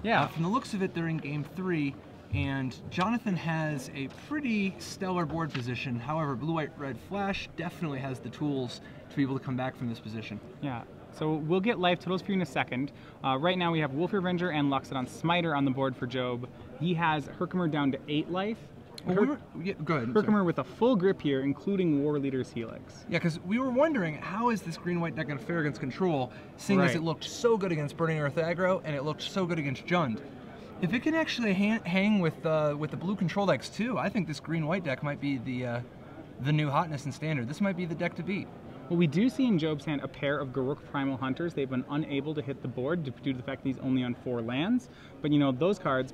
Yeah. From the looks of it, they're in game 3, and Jonathan has a pretty stellar board position. However, blue-white-red flash definitely has the tools to be able to come back from this position. Yeah. So we'll get life totals for you in a second. Right now we have Wolf Revenger and Luxodon Smiter on the board for Job. He has Herkimer down to 8 life. Yeah, go ahead. Herkimer with a full grip here, including War Leader's Helix. Yeah, because we were wondering, how is this green-white deck going to fare against control, seeing as it looked so good against Burning Earth aggro, and it looked so good against Jund. If it can actually hang with the blue control decks too, I think this green-white deck might be the new hotness in Standard. This might be the deck to beat. Well, we do see in Job's hand a pair of Garruk Primal Hunters. They've been unable to hit the board due to the fact that he's only on 4 lands. But, you know, those cards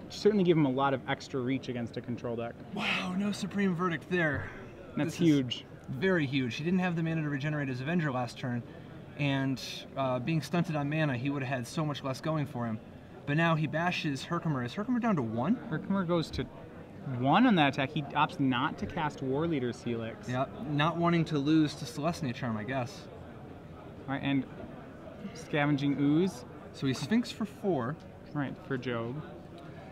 certainly give him a lot of extra reach against a control deck. Wow, no Supreme Verdict there. That's huge. Very huge. He didn't have the mana to regenerate his Avenger last turn, and being stunted on mana, he would have had so much less going for him. But now he bashes Herkimer. Is Herkimer down to 1? Herkimer goes to 1 on that attack. He opts not to cast War Leader's Helix. Yeah, not wanting to lose to Celestia Charm, I guess. All right, and Scavenging Ooze. So he Sphinx for 4. Right, for Job.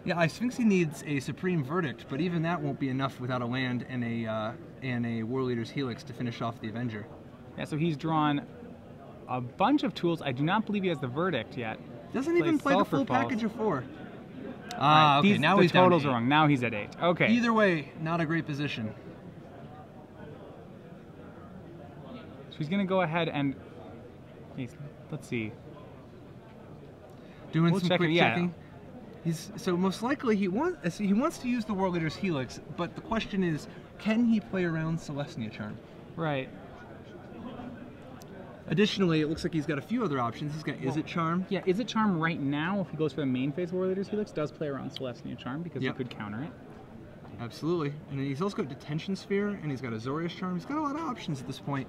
Yeah, I Sphinx he needs a Supreme Verdict, but even that won't be enough without a land and a War Leader's Helix to finish off the Avenger. Yeah, so he's drawn a bunch of tools. I do not believe he has the Verdict yet. Doesn't even play the full package of 4. Ah, okay, now the he's down totals to 8. are wrong. Now he's at 8. Okay. Either way, not a great position. So he's going to go ahead and, let's see. Doing some quick checking. Yeah. So most likely he wants to use the War Leader's Helix, but the question is, can he play around Celestia Charm? Right. Additionally, it looks like he's got a few other options. He's got Izzet Charm. Yeah, Izzet Charm right now, if he goes for the main phase War Leader's Helix, does play around Celestia Charm because he could counter it. Absolutely. And then he's also got Detention Sphere, and he's got Azorius Charm. He's got a lot of options at this point.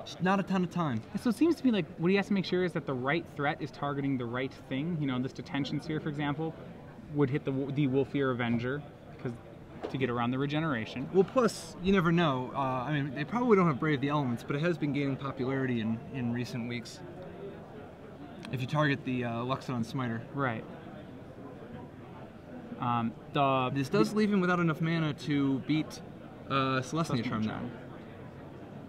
Just not a ton of time. So it seems to be like what he has to make sure is that the right threat is targeting the right thing. You know, this Detention Sphere, for example, would hit the Wolfir Avenger because to get around the regeneration. Well, plus, you never know. I mean, they probably don't have Brave the Elements, but it has been gaining popularity in recent weeks. If you target the Luxodon Smiter. Right. This does leave him without enough mana to beat Celestia Charm now.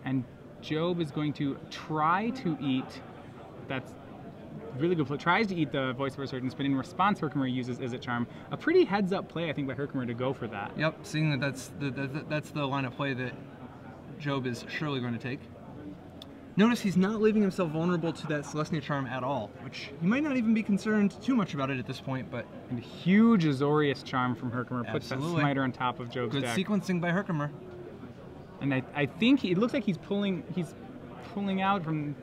And Job is going to try to eat, that's really good play, tries to eat the Voice of Resurgence, but in response Herkimer uses Izzet Charm. A pretty heads-up play, I think, by Herkimer to go for that. Yep, seeing that that's the line of play that Job is surely going to take. Notice he's not leaving himself vulnerable to that Celestia Charm at all, which he might not even be concerned too much about it at this point, but... And a huge Azorius Charm from Herkimer puts that Smiter on top of Job's deck. Good sequencing by Herkimer. And I think it looks like he's pulling out from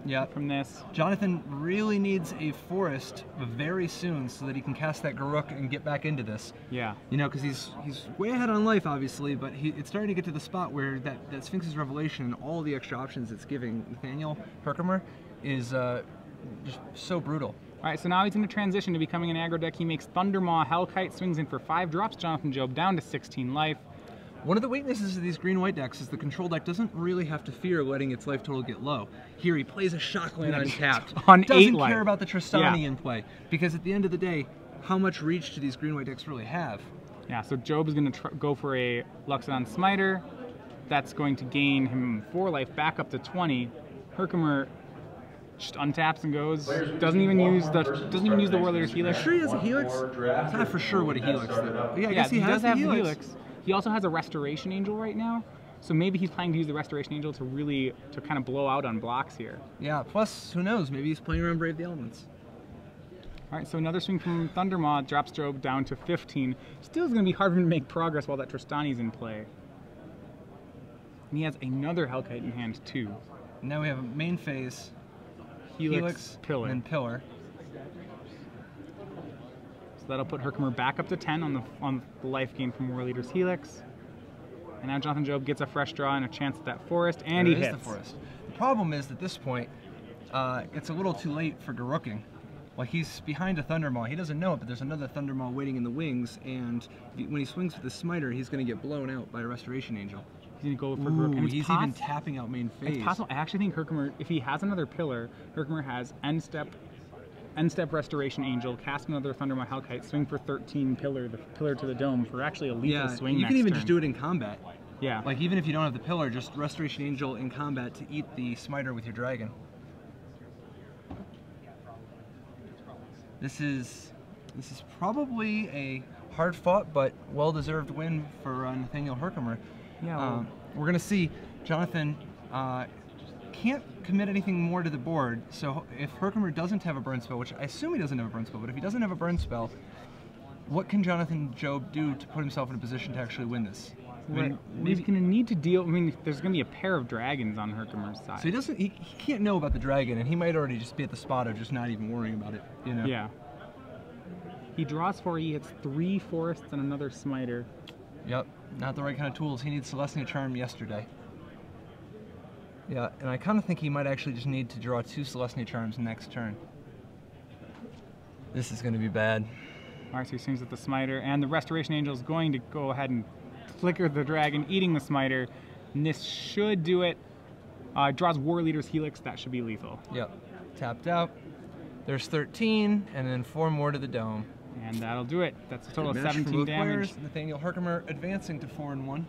this. Jonathan really needs a forest very soon so that he can cast that Garruk and get back into this. Yeah. You know, because he's way ahead on life, obviously, but it's starting to get to the spot where that Sphinx's Revelation and all the extra options it's giving Nathaniel Herkimer is just so brutal. All right, so now he's in a transition to becoming an aggro deck. He makes Thundermaw, Hellkite, swings in for 5, drops Jonathan Job down to 16 life. One of the weaknesses of these green-white decks is the control deck doesn't really have to fear letting its life total get low. Here he plays a Shockland untapped. On doesn't 8 life. care about the Tristani in play, because at the end of the day, how much reach do these green-white decks really have? Yeah, so Job is going to go for a Luxodon Smiter. That's going to gain him 4 life back up to 20. Herkimer just untaps and goes. Doesn't even use the War Leader's Helix. Sure he has a Helix? It's not for sure what a Helix is. Yeah, I guess he has does have the the Helix. He also has a Restoration Angel right now, so maybe he's planning to use the Restoration Angel to kind of blow out on blocks here. Yeah, plus, who knows, maybe he's playing around Brave the Elements. All right, so another swing from Thundermaw drops Job down to 15. Still is going to be hard for him to make progress while that Tristani's in play. And he has another Hellkite in hand, too. Now we have a main phase, Helix, Pillar. and Pillar. So that'll put Herkimer back up to 10 on the life gain from War Leader's Helix. And now Jonathan Job gets a fresh draw and a chance at that forest, and he hits. The forest. The problem is, at this point, it's a little too late for Garruking. Like, he's behind a Thundermaw. He doesn't know it, but there's another Thundermaw waiting in the wings, and when he swings with the Smiter, he's going to get blown out by a Restoration Angel. He's going to go for Garruk. And he's even tapping out main phase. It's possible. I actually think Herkimer, if he has another pillar, Herkimer has end step end step Restoration Angel, cast another Thundermaw Hellkite, swing for 13, pillar to the dome for actually a lethal swing. You next can even turn. just do it in combat. Yeah. Like even if you don't have the pillar, just Restoration Angel in combat to eat the smiter with your dragon. This is probably a hard-fought but well-deserved win for Nathaniel Herkimer. Yeah. Well, We're gonna see Jonathan can't commit anything more to the board. So if Herkimer doesn't have a burn spell, which I assume he doesn't have a burn spell, but if he doesn't have a burn spell, what can Jonathan Job do to put himself in a position to actually win this? he's going to need to deal. I mean, there's going to be a pair of dragons on Herkimer's side. So he can't know about the dragon, and he might already just be at the spot of just not even worrying about it. You know? Yeah. He draws 4. He hits 3 forests and another smiter. Yep. Not the right kind of tools. He needs Celestia Charm yesterday. Yeah, and I kind of think he might actually just need to draw 2 Celestia Charms next turn. This is going to be bad. All right, so he swings at the smiter, and the Restoration Angel is going to go ahead and flicker the dragon, eating the smiter. And this should do it. Draws War Leader's Helix. That should be lethal. Yep. Tapped out. There's 13, and then 4 more to the dome. And that'll do it. That's a total of Good match 17 for both damage. players. Nathaniel Herkimer advancing to 4-1.